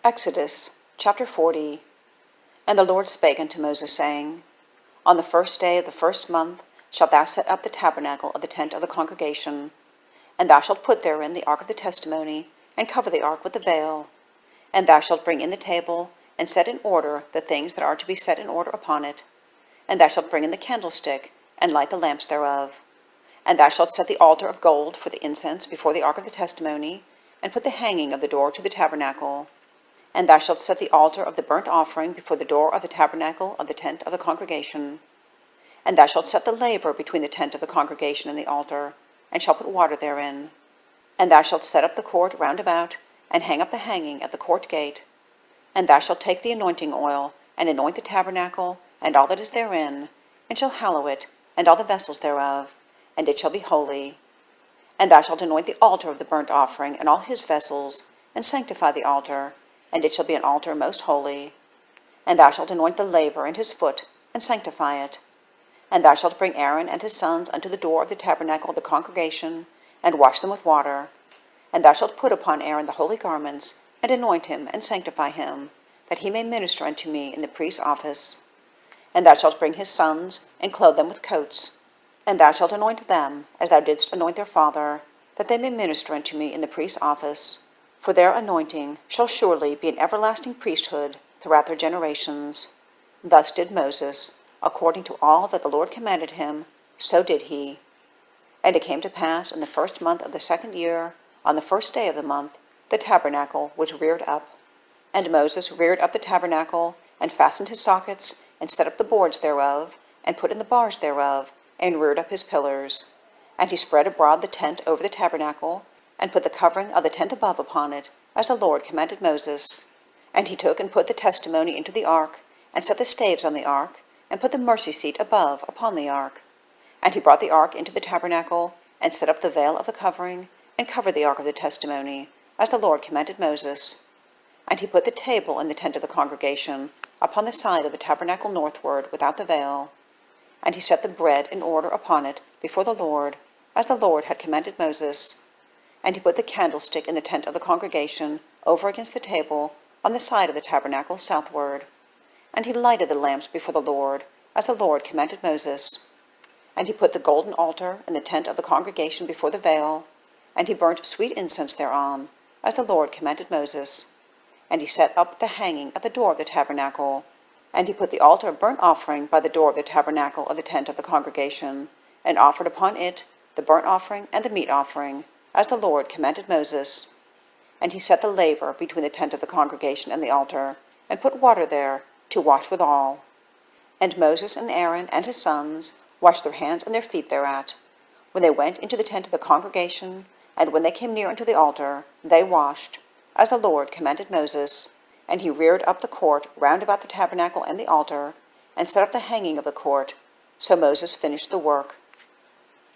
Exodus chapter 40. And the Lord spake unto Moses, saying, On the first day of the first month shalt thou set up the tabernacle of the tent of the congregation, and thou shalt put therein the ark of the testimony, and cover the ark with the vail. And thou shalt bring in the table, and set in order the things that are to be set in order upon it. And thou shalt bring in the candlestick, and light the lamps thereof. And thou shalt set the altar of gold for the incense before the ark of the testimony, and put the hanging of the door to the tabernacle. And thou shalt set the altar of the burnt offering before the door of the tabernacle of the tent of the congregation. And thou shalt set the laver between the tent of the congregation and the altar, and shalt put water therein. And thou shalt set up the court round about, and hang up the hanging at the court gate. And thou shalt take the anointing oil, and anoint the tabernacle, and all that is therein, and shall hallow it, and all the vessels thereof, and it shall be holy. And thou shalt anoint the altar of the burnt offering, and all his vessels, and sanctify the altar, and it shall be an altar most holy. And thou shalt anoint the laver and his foot, and sanctify it. And thou shalt bring Aaron and his sons unto the door of the tabernacle of the congregation, and wash them with water. And thou shalt put upon Aaron the holy garments, and anoint him, and sanctify him, that he may minister unto me in the priest's office. And thou shalt bring his sons, and clothe them with coats. And thou shalt anoint them, as thou didst anoint their father, that they may minister unto me in the priest's office. For their anointing shall surely be an everlasting priesthood throughout their generations. Thus did Moses, according to all that the Lord commanded him, so did he. And it came to pass in the first month of the second year, on the first day of the month, the tabernacle was reared up. And Moses reared up the tabernacle, and fastened his sockets, and set up the boards thereof, and put in the bars thereof, and reared up his pillars. And he spread abroad the tent over the tabernacle, and put the covering of the tent above upon it, as the Lord commanded Moses. And he took and put the testimony into the ark, and set the staves on the ark, and put the mercy seat above upon the ark. And he brought the ark into the tabernacle, and set up the veil of the covering, and covered the ark of the testimony, as the Lord commanded Moses. And he put the table in the tent of the congregation, upon the side of the tabernacle northward, without the veil. And he set the bread in order upon it before the Lord, as the Lord had commanded Moses. And he put the candlestick in the tent of the congregation, over against the table, on the side of the tabernacle southward. And he lighted the lamps before the Lord, as the Lord commanded Moses. And he put the golden altar in the tent of the congregation before the veil, and he burnt sweet incense thereon, as the Lord commanded Moses. And he set up the hanging at the door of the tabernacle. And he put the altar of burnt offering by the door of the tabernacle of the tent of the congregation, and offered upon it the burnt offering and the meat offering, as the Lord commanded Moses. And he set the laver between the tent of the congregation and the altar, and put water there, to wash withal. And Moses and Aaron and his sons washed their hands and their feet thereat. When they went into the tent of the congregation, and when they came near unto the altar, they washed, as the Lord commanded Moses. And he reared up the court round about the tabernacle and the altar, and set up the hanging of the court. So Moses finished the work.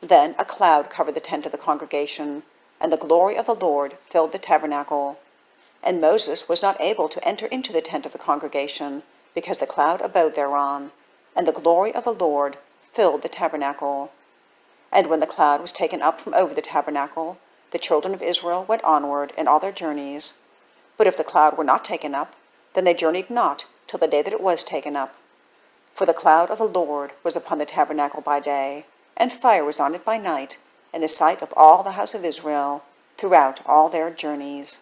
Then a cloud covered the tent of the congregation, and the glory of the Lord filled the tabernacle. And Moses was not able to enter into the tent of the congregation, because the cloud abode thereon, and the glory of the Lord filled the tabernacle. And when the cloud was taken up from over the tabernacle, the children of Israel went onward in all their journeys. But if the cloud were not taken up, then they journeyed not till the day that it was taken up. For the cloud of the Lord was upon the tabernacle by day, and fire was on it by night, in the sight of all the house of Israel, throughout all their journeys.